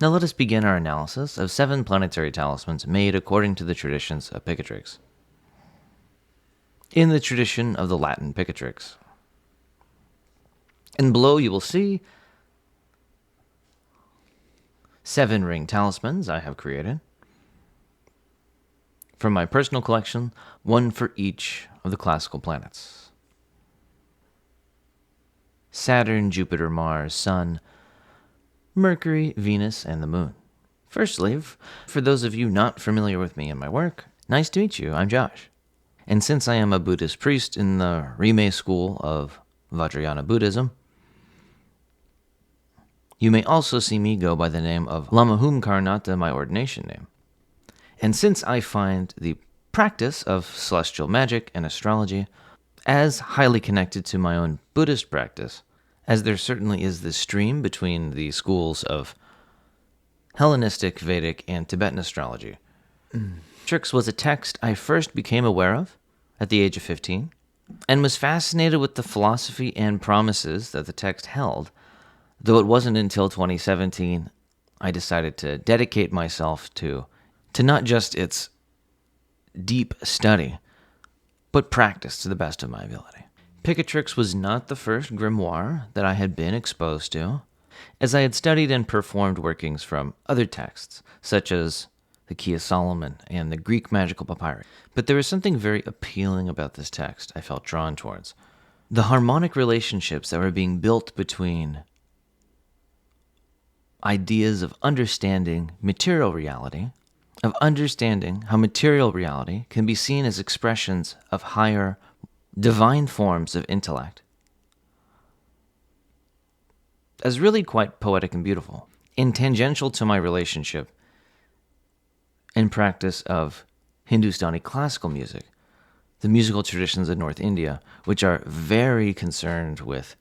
Now let us begin our analysis of 7 planetary talismans made according to the traditions of Picatrix. In the tradition of the Latin Picatrix. And below you will see 7 ring talismans I have created. From my personal collection, 1 for each of the classical planets. Saturn, Jupiter, Mars, Sun, Mercury, Venus, and the Moon. Firstly, for those of you not familiar with me and my work, nice to meet you, I'm Josh. And since I am a Buddhist priest in the Rime school of Vajrayana Buddhism, you may also see me go by the name of Lama Hum Karnata, my ordination name. And since I find the practice of celestial magic and astrology as highly connected to my own Buddhist practice, as there certainly is this stream between the schools of Hellenistic, Vedic, and Tibetan astrology. Trix was a text I first became aware of at the age of 15, and was fascinated with the philosophy and promises that the text held, though it wasn't until 2017 I decided to dedicate myself to not just its deep study, but practice to the best of my ability. Picatrix was not the first grimoire that I had been exposed to, as I had studied and performed workings from other texts, such as the Key of Solomon and the Greek magical papyri. But there was something very appealing about this text I felt drawn towards. The harmonic relationships that were being built between ideas of understanding material reality, of understanding how material reality can be seen as expressions of higher divine forms of intellect, as really quite poetic and beautiful, and tangential to my relationship and practice of Hindustani classical music, the musical traditions of North India, which are very concerned with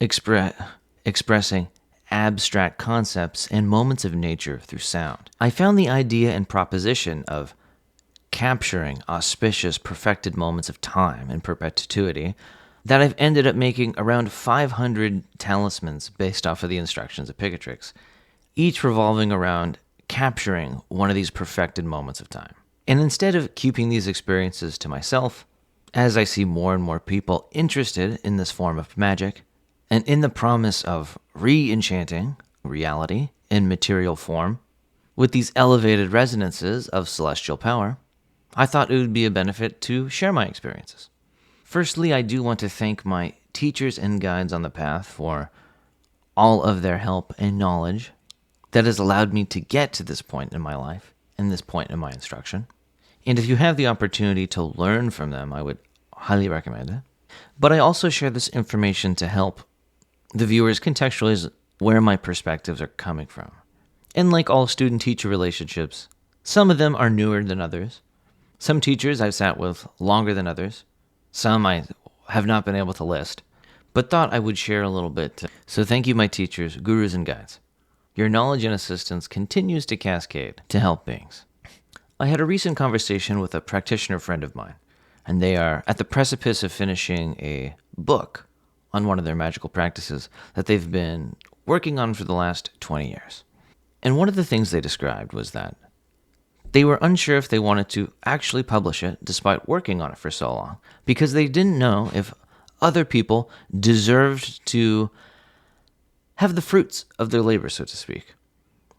expressing abstract concepts and moments of nature through sound. I found the idea and proposition of capturing auspicious, perfected moments of time and perpetuity that I've ended up making around 500 talismans based off of the instructions of Picatrix, each revolving around capturing one of these perfected moments of time. And instead of keeping these experiences to myself, as I see more and more people interested in this form of magic, and in the promise of re-enchanting reality in material form with these elevated resonances of celestial power, I thought it would be a benefit to share my experiences. Firstly, I do want to thank my teachers and guides on the path for all of their help and knowledge that has allowed me to get to this point in my life and this point in my instruction. And if you have the opportunity to learn from them, I would highly recommend it. But I also share this information to help the viewers contextualize where my perspectives are coming from. And like all student-teacher relationships, some of them are newer than others. Some teachers I've sat with longer than others. Some I have not been able to list, but thought I would share a little bit. So thank you, my teachers, gurus, and guides. Your knowledge and assistance continues to cascade to help beings. I had a recent conversation with a practitioner friend of mine, and they are at the precipice of finishing a book on one of their magical practices that they've been working on for the last 20 years. And one of the things they described was that they were unsure if they wanted to actually publish it despite working on it for so long, because they didn't know if other people deserved to have the fruits of their labor, so to speak,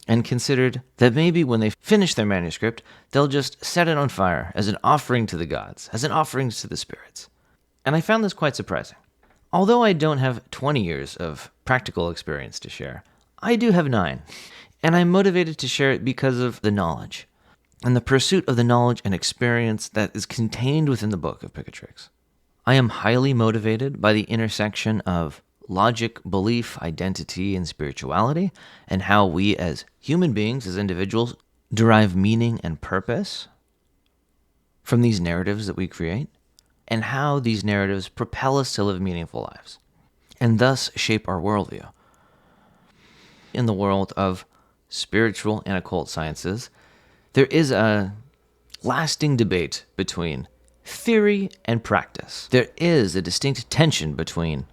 and considered that maybe when they finish their manuscript, they'll just set it on fire as an offering to the gods, as an offering to the spirits. And I found this quite surprising. Although I don't have 20 years of practical experience to share, I do have 9, and I'm motivated to share it because of the knowledge and the pursuit of the knowledge and experience that is contained within the book of Picatrix. I am highly motivated by the intersection of logic, belief, identity, and spirituality, and how we as human beings, as individuals, derive meaning and purpose from these narratives that we create, and how these narratives propel us to live meaningful lives, and thus shape our worldview. In the world of spiritual and occult sciences, there is a lasting debate between theory and practice. There is a distinct tension between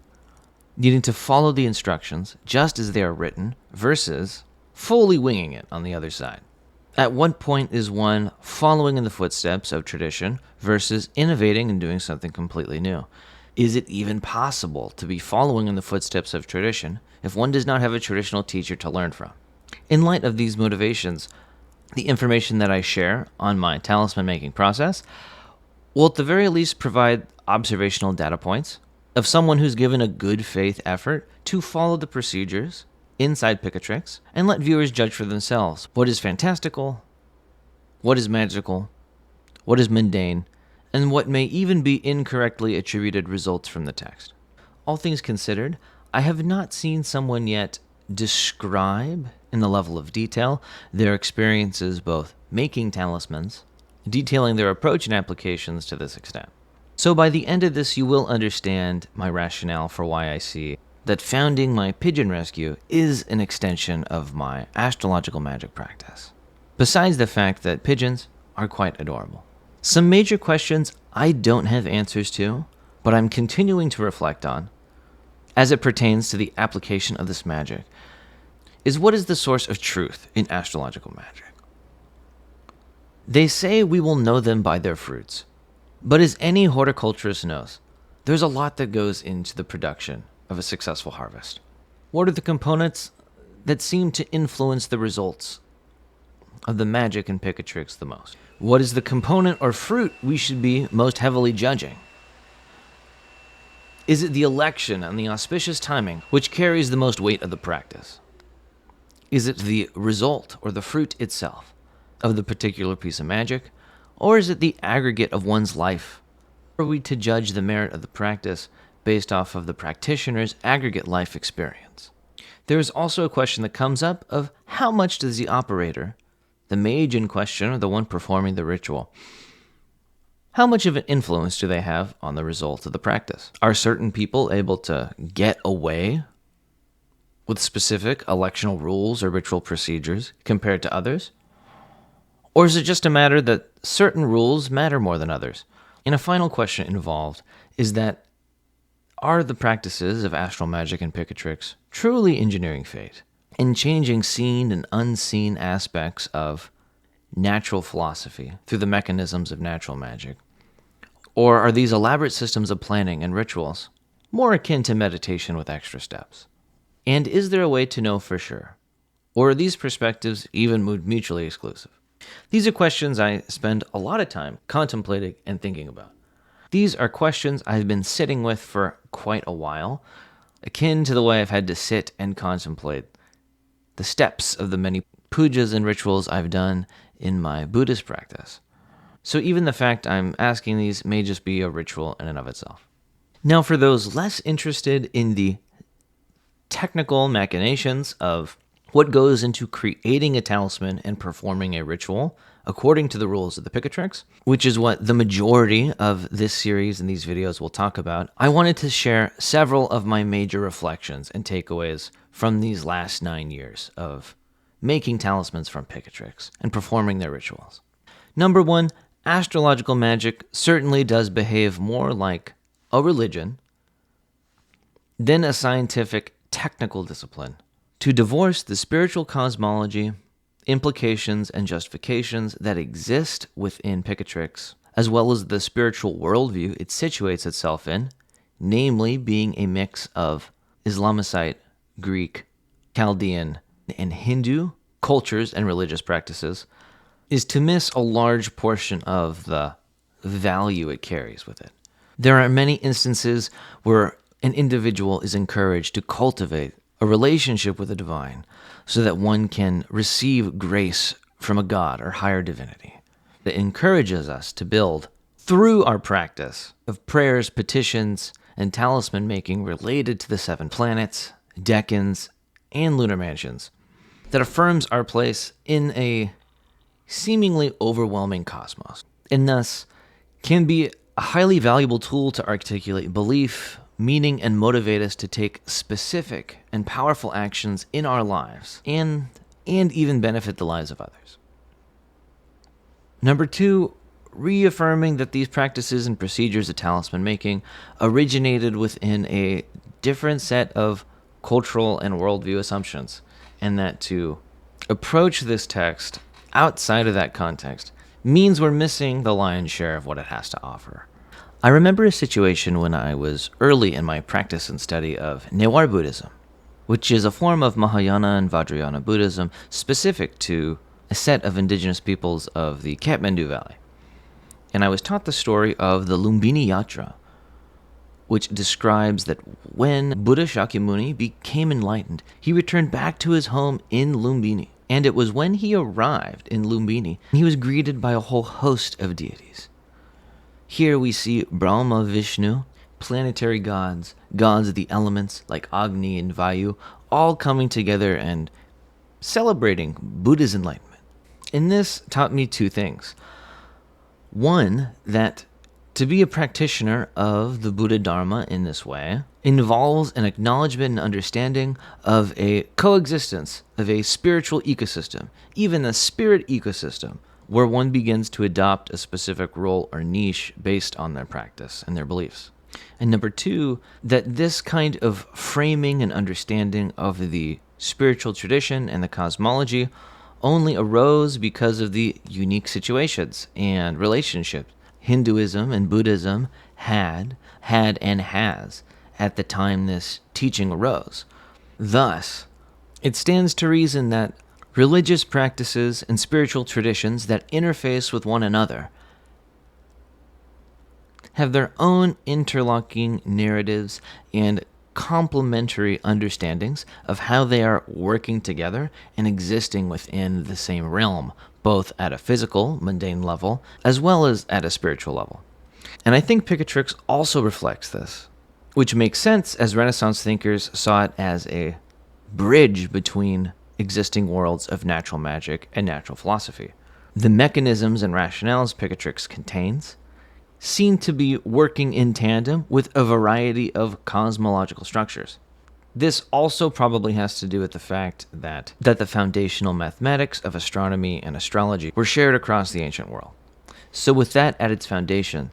needing to follow the instructions just as they are written versus fully winging it on the other side. At what point is one following in the footsteps of tradition versus innovating and doing something completely new? Is it even possible to be following in the footsteps of tradition if one does not have a traditional teacher to learn from? In light of these motivations, the information that I share on my talisman making process will at the very least provide observational data points of someone who's given a good faith effort to follow the procedures inside Picatrix and let viewers judge for themselves what is fantastical, what is magical, what is mundane, and what may even be incorrectly attributed results from the text. All things considered, I have not seen someone yet describe in the level of detail their experiences both making talismans, detailing their approach and applications to this extent. So by the end of this, you will understand my rationale for why I see that founding my pigeon rescue is an extension of my astrological magic practice, besides the fact that pigeons are quite adorable. Some major questions I don't have answers to, but I'm continuing to reflect on, as it pertains to the application of this magic, is what is the source of truth in astrological magic? They say we will know them by their fruits, but as any horticulturist knows, there's a lot that goes into the production of a successful harvest. What are the components that seem to influence the results of the magic in Picatrix the most? What is the component or fruit we should be most heavily judging? Is it the election and the auspicious timing which carries the most weight of the practice? Is it the result or the fruit itself of the particular piece of magic? Or is it the aggregate of one's life? Are we to judge the merit of the practice based off of the practitioner's aggregate life experience? There is also a question that comes up of how much does the operator, the mage in question or the one performing the ritual, how much of an influence do they have on the result of the practice? Are certain people able to get away with specific electional rules or ritual procedures compared to others? Or is it just a matter that certain rules matter more than others? And a final question involved is that are the practices of astral magic and Picatrix truly engineering fate and changing seen and unseen aspects of natural philosophy through the mechanisms of natural magic? Or are these elaborate systems of planning and rituals more akin to meditation with extra steps? And is there a way to know for sure? Or are these perspectives even mutually exclusive? These are questions I spend a lot of time contemplating and thinking about. These are questions I've been sitting with for quite a while, akin to the way I've had to sit and contemplate the steps of the many pujas and rituals I've done in my Buddhist practice. So even the fact I'm asking these may just be a ritual in and of itself. Now, for those less interested in the technical machinations of what goes into creating a talisman and performing a ritual according to the rules of the Picatrix, which is what the majority of this series and these videos will talk about, I wanted to share several of my major reflections and takeaways from these last 9 years of making talismans from Picatrix and performing their rituals. Number one, astrological magic certainly does behave more like a religion than a scientific technical discipline. To divorce the spiritual cosmology, implications, and justifications that exist within Picatrix, as well as the spiritual worldview it situates itself in, namely being a mix of Islamicite, Greek, Chaldean, and Hindu cultures and religious practices, is to miss a large portion of the value it carries with it. There are many instances where an individual is encouraged to cultivate a relationship with the divine so that one can receive grace from a god or higher divinity. That encourages us to build through our practice of prayers, petitions, and talisman making related to the 7 planets, decans, and lunar mansions that affirms our place in a seemingly overwhelming cosmos, and thus can be a highly valuable tool to articulate belief, meaning, and motivate us to take specific and powerful actions in our lives and even benefit the lives of others. Number 2, reaffirming that these practices and procedures of talisman making originated within a different set of cultural and worldview assumptions, and that to approach this text outside of that context means we're missing the lion's share of what it has to offer. I remember a situation when I was early in my practice and study of Newar Buddhism, which is a form of Mahayana and Vajrayana Buddhism specific to a set of indigenous peoples of the Kathmandu Valley. And I was taught the story of the Lumbini Yatra, which describes that when Buddha Shakyamuni became enlightened, he returned back to his home in Lumbini. And it was when he arrived in Lumbini, he was greeted by a whole host of deities. Here we see Brahma, Vishnu, planetary gods, gods of the elements like Agni and Vayu, all coming together and celebrating Buddha's enlightenment. And this taught me two things. One, that to be a practitioner of the Buddha Dharma in this way involves an acknowledgement and understanding of a coexistence of a spiritual ecosystem, even a spirit ecosystem, where one begins to adopt a specific role or niche based on their practice and their beliefs. And number two, that this kind of framing and understanding of the spiritual tradition and the cosmology only arose because of the unique situations and relationships Hinduism and Buddhism had and has at the time this teaching arose. Thus, it stands to reason that religious practices and spiritual traditions that interface with one another have their own interlocking narratives and complementary understandings of how they are working together and existing within the same realm, both at a physical, mundane level, as well as at a spiritual level. And I think Picatrix also reflects this, which makes sense as Renaissance thinkers saw it as a bridge between existing worlds of natural magic and natural philosophy. The mechanisms and rationales Picatrix contains seem to be working in tandem with a variety of cosmological structures. This also probably has to do with the fact that the foundational mathematics of astronomy and astrology were shared across the ancient world. So with that at its foundation,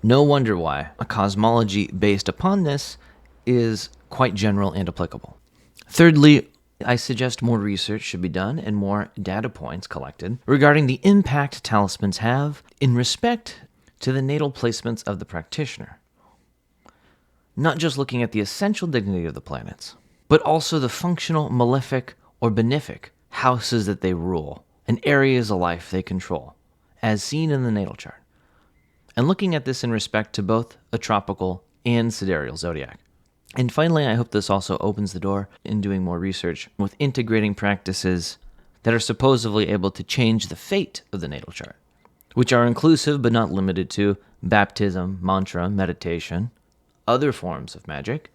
no wonder why a cosmology based upon this is quite general and applicable. Thirdly, I suggest more research should be done and more data points collected regarding the impact talismans have in respect to the natal placements of the practitioner. Not just looking at the essential dignity of the planets, but also the functional, malefic, or benefic houses that they rule and areas of life they control, as seen in the natal chart. And looking at this in respect to both a tropical and sidereal zodiac. And finally, I hope this also opens the door in doing more research with integrating practices that are supposedly able to change the fate of the natal chart, which are inclusive but not limited to baptism, mantra, meditation, other forms of magic,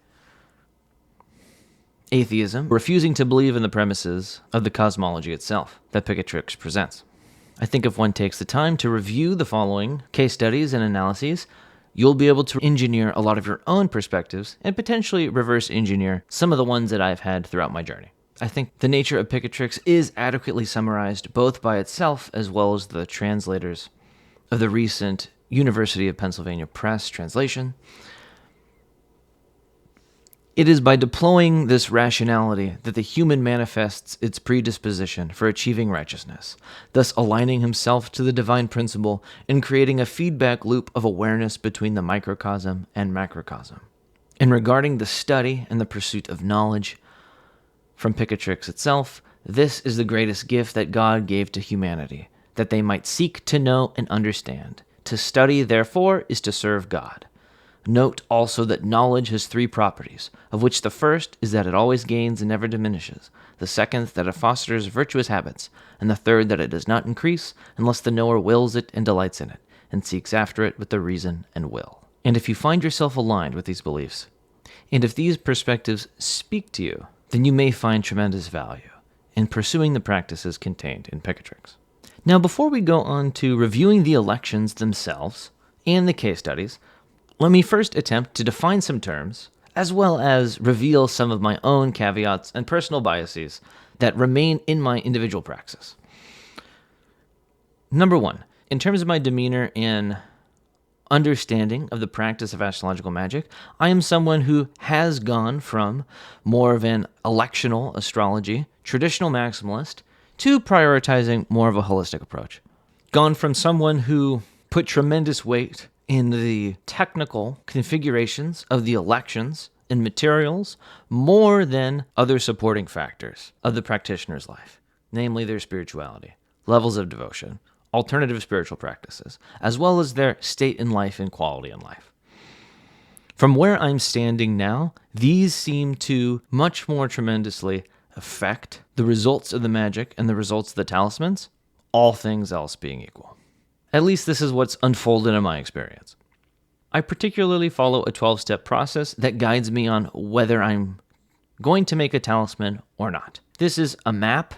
atheism, refusing to believe in the premises of the cosmology itself that Picatrix presents. I think if one takes the time to review the following case studies and analyses, you'll be able to engineer a lot of your own perspectives and potentially reverse engineer some of the ones that I've had throughout my journey. I think the nature of Picatrix is adequately summarized both by itself as well as the translators of the recent University of Pennsylvania Press translation. It is by deploying this rationality that the human manifests its predisposition for achieving righteousness, thus aligning himself to the divine principle and creating a feedback loop of awareness between the microcosm and macrocosm. And regarding the study and the pursuit of knowledge from Picatrix itself, this is the greatest gift that God gave to humanity, that they might seek to know and understand. To study, therefore, is to serve God. Note also that knowledge has three properties, of which the first is that it always gains and never diminishes, the second that it fosters virtuous habits, and the third that it does not increase unless the knower wills it and delights in it, and seeks after it with the reason and will. And if you find yourself aligned with these beliefs, and if these perspectives speak to you, then you may find tremendous value in pursuing the practices contained in Picatrix. Now, before we go on to reviewing the elections themselves and the case studies, let me first attempt to define some terms, as well as reveal some of my own caveats and personal biases that remain in my individual praxis. Number one, in terms of my demeanor in understanding of the practice of astrological magic, I am someone who has gone from more of an electional astrology, traditional maximalist, to prioritizing more of a holistic approach. Gone from someone who put tremendous weight in the technical configurations of the elections and materials more than other supporting factors of the practitioner's life, namely their spirituality, levels of devotion, alternative spiritual practices, as well as their state in life and quality in life. From where I'm standing now, these seem to much more tremendously affect the results of the magic and the results of the talismans, all things else being equal. At least this is what's unfolded in my experience. I particularly follow a 12-step process that guides me on whether I'm going to make a talisman or not. This is a map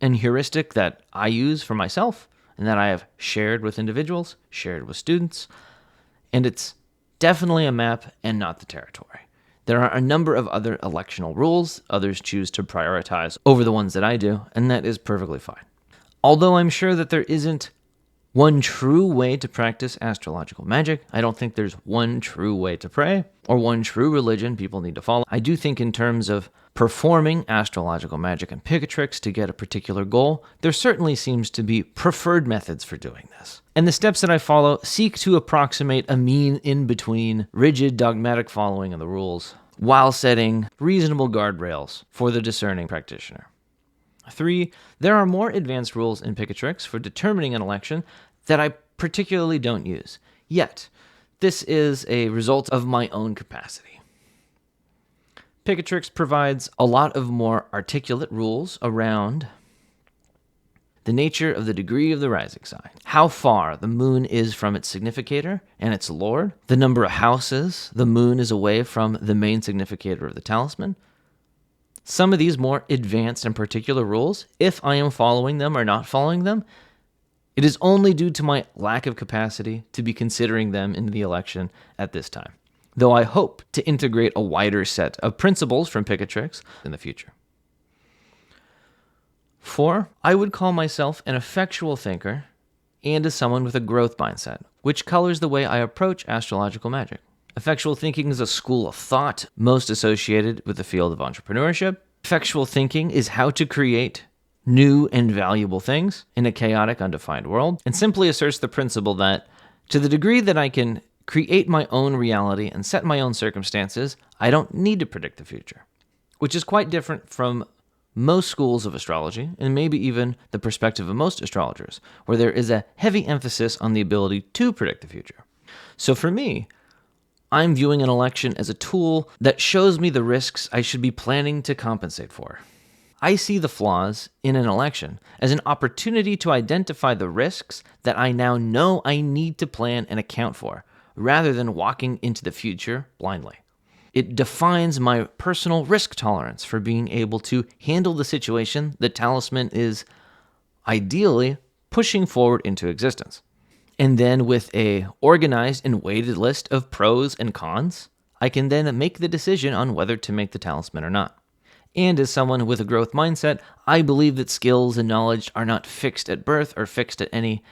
and heuristic that I use for myself and that I have shared with individuals, shared with students, and it's definitely a map and not the territory. There are a number of other electional rules others choose to prioritize over the ones that I do, and that is perfectly fine. Although I'm sure that there isn't one true way to practice astrological magic, I don't think there's one true way to pray or one true religion people need to follow. I do think in terms of performing astrological magic and picatrix to get a particular goal, there certainly seems to be preferred methods for doing this. And the steps that I follow seek to approximate a mean in between rigid dogmatic following of the rules while setting reasonable guardrails for the discerning practitioner. 3, there are more advanced rules in picatrix for determining an election that I particularly don't use. Yet, this is a result of my own capacity. Picatrix provides a lot of more articulate rules around the nature of the degree of the rising sign, how far the moon is from its significator and its lord, the number of houses the moon is away from the main significator of the talisman. Some of these more advanced and particular rules, if I am following them or not following them, it is only due to my lack of capacity to be considering them in the election at this time, though I hope to integrate a wider set of principles from picatrix in the future. 4, I would call myself an effectual thinker and as someone with a growth mindset, which colors the way I approach astrological magic. Effectual thinking is a school of thought most associated with the field of entrepreneurship. Effectual thinking is how to create new and valuable things in a chaotic, undefined world, and simply asserts the principle that to the degree that I can create my own reality and set my own circumstances, I don't need to predict the future, which is quite different from most schools of astrology, and maybe even the perspective of most astrologers, where there is a heavy emphasis on the ability to predict the future. So for me, I'm viewing an election as a tool that shows me the risks I should be planning to compensate for. I see the flaws in an election as an opportunity to identify the risks that I now know I need to plan and account for, rather than walking into the future blindly. It defines my personal risk tolerance for being able to handle the situation the talisman is ideally pushing forward into existence. And then with a organized and weighted list of pros and cons, I can then make the decision on whether to make the talisman or not. And as someone with a growth mindset, I believe that skills and knowledge are not fixed at birth or fixed at any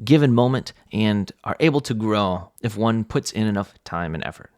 given moment and are able to grow if one puts in enough time and effort.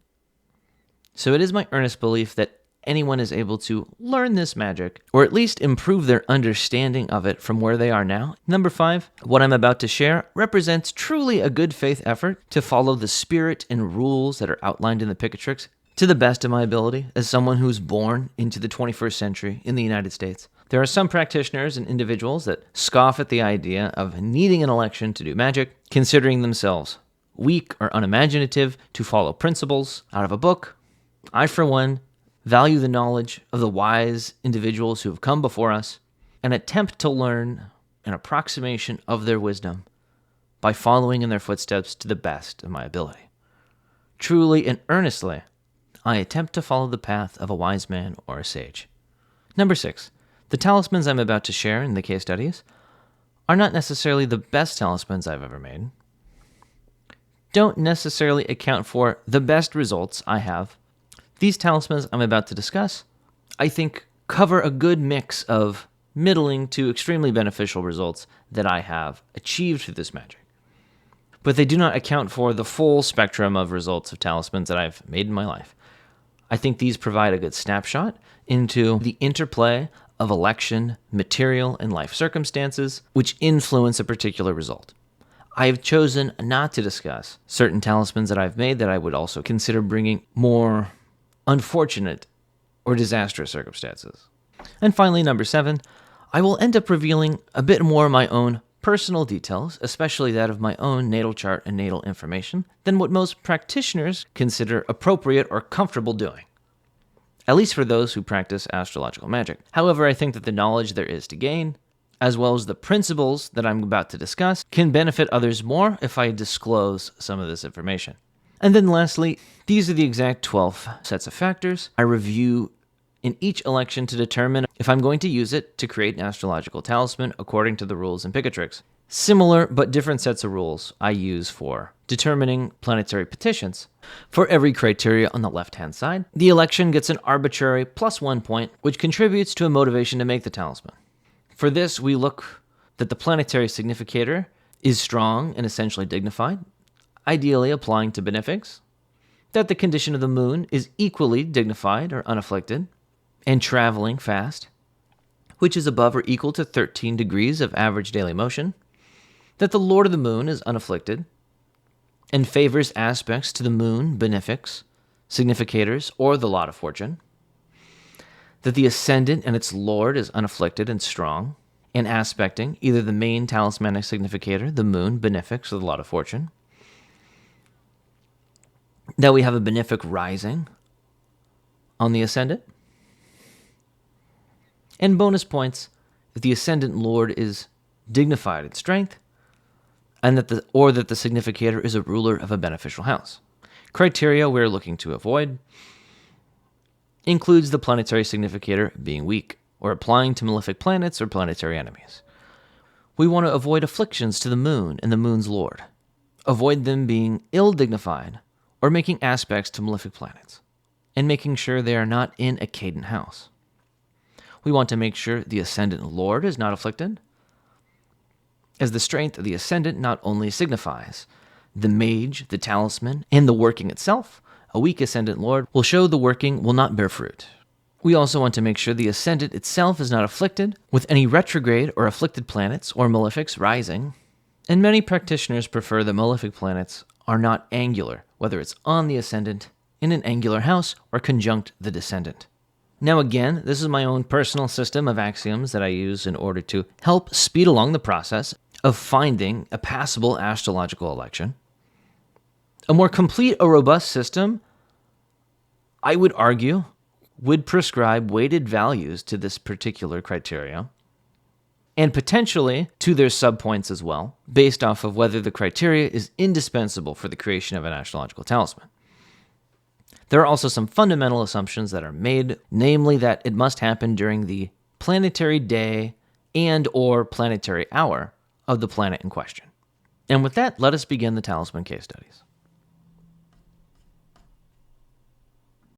So it is my earnest belief that anyone is able to learn this magic, or at least improve their understanding of it from where they are now. Number 5, what I'm about to share represents truly a good faith effort to follow the spirit and rules that are outlined in the picatrix to the best of my ability as someone who's born into the 21st century in the United States. There are some practitioners and individuals that scoff at the idea of needing an election to do magic, considering themselves weak or unimaginative to follow principles out of a book. I, for one, value the knowledge of the wise individuals who have come before us and attempt to learn an approximation of their wisdom by following in their footsteps to the best of my ability. Truly and earnestly, I attempt to follow the path of a wise man or a sage. Number 6, the talismans I'm about to share in the case studies are not necessarily the best talismans I've ever made, don't necessarily account for the best results I have. These talismans I'm about to discuss, I think, cover a good mix of middling to extremely beneficial results that I have achieved through this magic. but they do not account for the full spectrum of results of talismans that I've made in my life. I think these provide a good snapshot into the interplay of election, material, and life circumstances which influence a particular result. I have chosen not to discuss certain talismans that I've made that I would also consider bringing more unfortunate or disastrous circumstances. And finally, number 7, I will end up revealing a bit more of my own personal details, especially that of my own natal chart and natal information, than what most practitioners consider appropriate or comfortable doing, at least for those who practice astrological magic. However, I think that the knowledge there is to gain, as well as the principles that I'm about to discuss, can benefit others more if I disclose some of this information. And then lastly, these are the exact 12 sets of factors I review in each election to determine if I'm going to use it to create an astrological talisman according to the rules in Picatrix. Similar but different sets of rules I use for determining planetary petitions. For every criteria on the left-hand side, the election gets an arbitrary +1 point, which contributes to a motivation to make the talisman. For this, we look that the planetary significator is strong and essentially dignified, ideally applying to benefics, that the condition of the moon is equally dignified or unafflicted, and traveling fast, which is above or equal to 13 degrees of average daily motion, that the Lord of the Moon is unafflicted, and favors aspects to the moon, benefics, significators, or the lot of fortune, that the ascendant and its lord is unafflicted and strong, and aspecting either the main talismanic significator, the moon, benefics, or the lot of fortune, that we have a benefic rising on the ascendant, and bonus points if the ascendant lord is dignified in strength, and that the significator is a ruler of a beneficial house. Criteria we're looking to avoid includes the planetary significator being weak or applying to malefic planets or planetary enemies. We want to avoid afflictions to the moon and the moon's lord. Avoid them being ill-dignified or making aspects to malefic planets, and making sure they are not in a cadent house. We want to make sure the ascendant lord is not afflicted, as the strength of the ascendant not only signifies the mage, the talisman, and the working itself, a weak ascendant lord will show the working will not bear fruit. We also want to make sure the ascendant itself is not afflicted with any retrograde or afflicted planets or malefics rising, and many practitioners prefer that malefic planets are not angular, whether it's on the ascendant, in an angular house, or conjunct the descendant. Now again, this is my own personal system of axioms that I use in order to help speed along the process of finding a passable astrological election. A more complete or robust system, I would argue, would prescribe weighted values to this particular criteria, and potentially to their subpoints as well, based off of whether the criteria is indispensable for the creation of an astrological talisman. There are also some fundamental assumptions that are made, namely that it must happen during the planetary day and or planetary hour of the planet in question. And with that, let us begin the talisman case studies.